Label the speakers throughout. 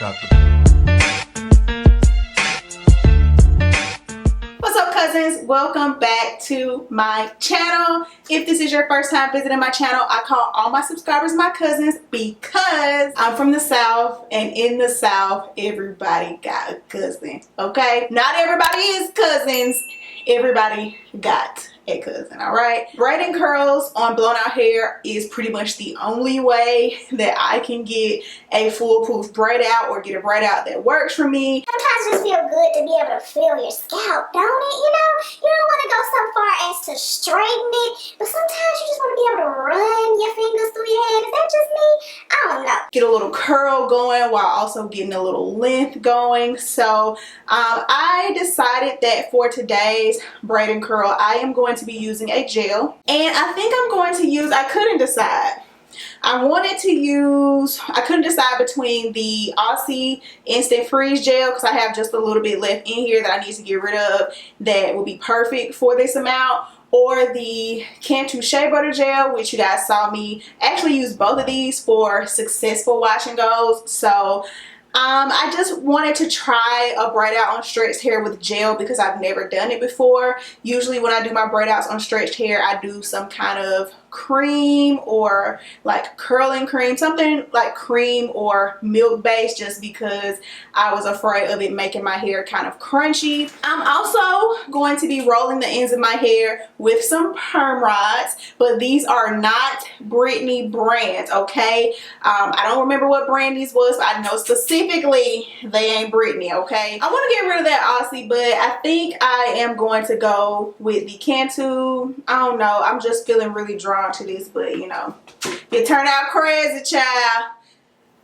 Speaker 1: What's up, cousins? Welcome back to my channel. If this is your first time visiting my channel, I call all my subscribers my cousins because I'm from the South, and in the South everybody got a cousin. Okay, not everybody is cousins, everybody got a cousin. All right, braiding curls on blown out hair is pretty much the only way that I can get a foolproof braid out or get a braid out that works for me.
Speaker 2: Sometimes it just feels good to be able to feel your scalp, don't it? You know, you don't want to go so far as to straighten it, but sometimes you just want to be able to run your fingers through your head. Is that just me? I don't know.
Speaker 1: Get a little curl going while also getting a little length going. So I decided that for today's braid and curl, I am going to be using a gel, and I think I'm going to use, I couldn't decide. I couldn't decide between the Aussie Instant Freeze Gel, because I have just a little bit left in here that I need to get rid of that will be perfect for this amount, or the CANTU Shea Butter Gel, which you guys saw me actually use both of these for successful wash and goes. So I just wanted to try a braid out on stretched hair with gel because I've never done it before. Usually when I do my braid outs on stretched hair, I do some kind of cream or like curling cream, something like cream or milk based, just because I was afraid of it making my hair kind of crunchy. I'm also going to be rolling the ends of my hair with some perm rods, but these are not Brittany brands, okay? I don't remember what brand these was, but I know specifically they ain't Brittany, okay? I want to get rid of that Aussie, but I think I am going to go with the CANTU. I don't know, I'm just feeling really drawn to this, but you know, you turn out crazy, child.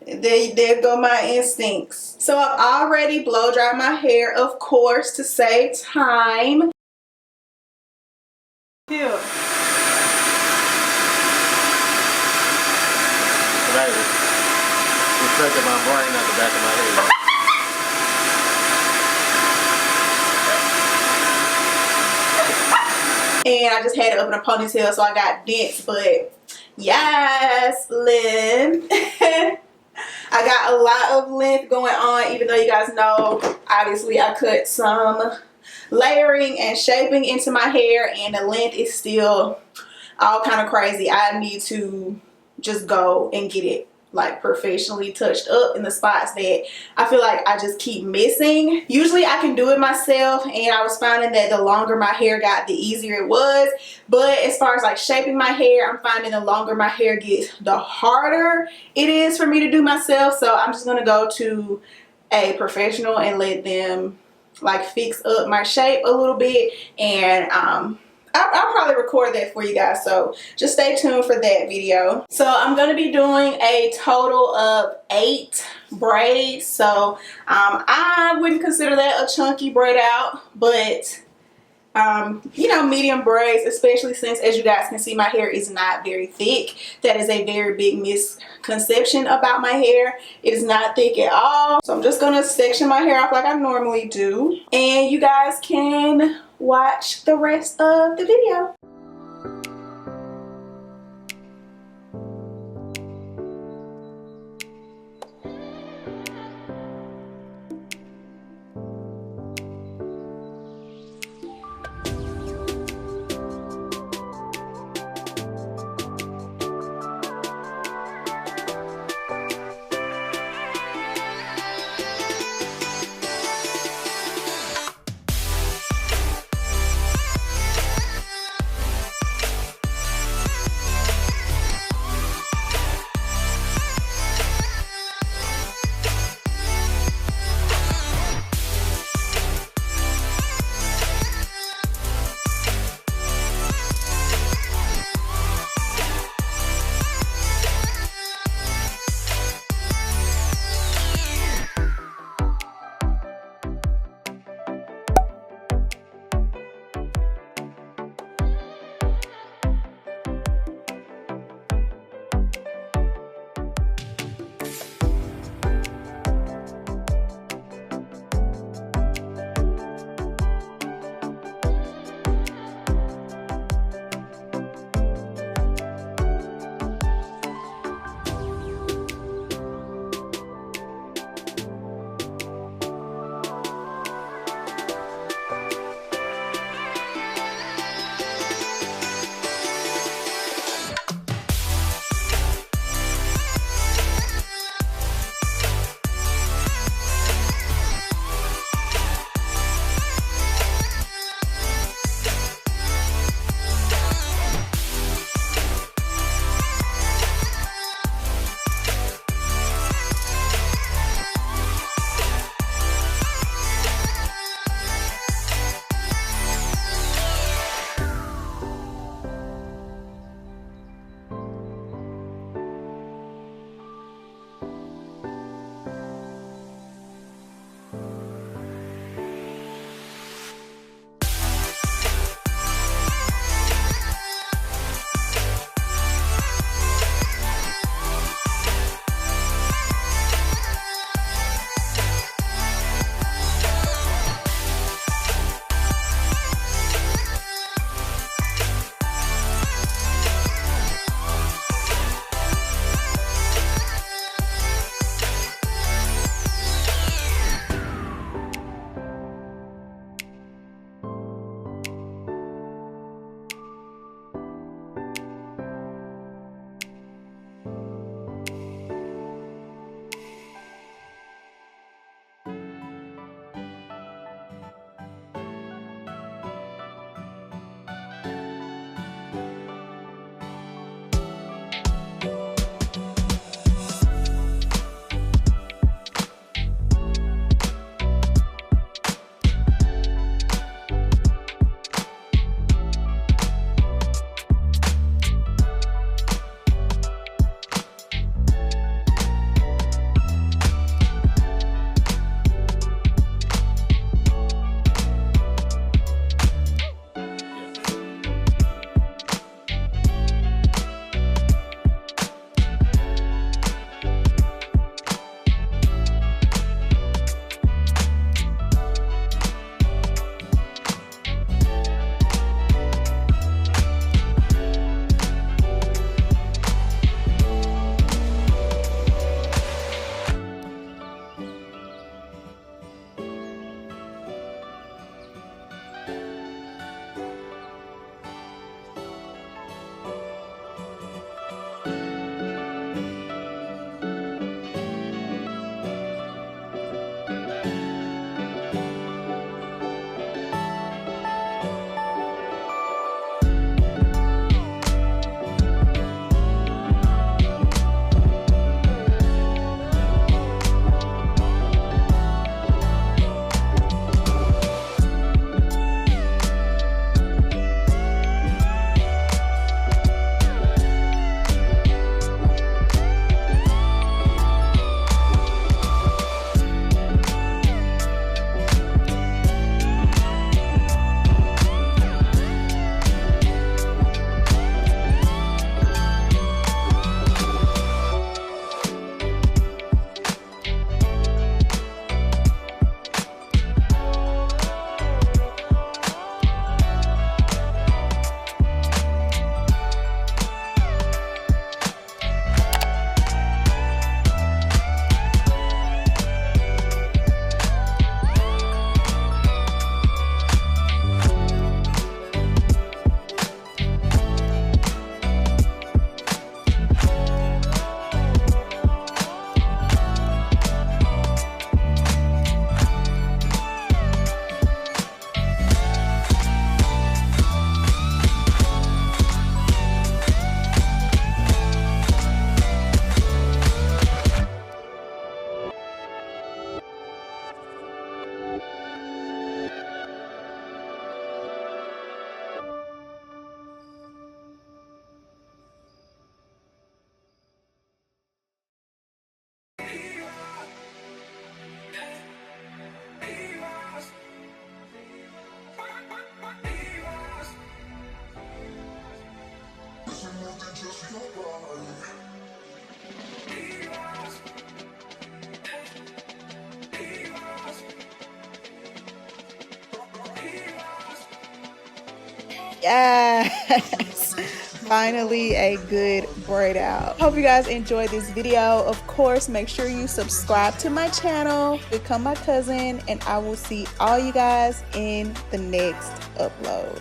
Speaker 1: There go my instincts. So I've already blow dried my hair, of course, to save time. Feel.
Speaker 3: It's sucking my brain out the back of my head.
Speaker 1: And I just had it up in a ponytail, so I got dents, but yes, length. I got a lot of length going on, even though you guys know, obviously I cut some layering and shaping into my hair, and the length is still all kind of crazy. I need to just go and get it like professionally touched up in the spots that I feel like I just keep missing. Usually I can do it myself, and I was finding that the longer my hair got, the easier it was. But as far as like shaping my hair, I'm finding the longer my hair gets, the harder it is for me to do myself. So I'm just gonna go to a professional and let them like fix up my shape a little bit, and I'll probably record that for you guys, so just stay tuned for that video. So I'm going to be doing a total of 8 braids. So I wouldn't consider that a chunky braid out, but you know, medium braids, especially since, as you guys can see, my hair is not very thick. That is a very big misconception about my hair. It is not thick at all. So I'm just going to section my hair off like I normally do, and you guys can watch the rest of the video. Yes. Finally a good braid out. Hope you guys enjoyed this video. Of course, make sure you subscribe to my channel, become my cousin, and I will see all you guys in the next upload.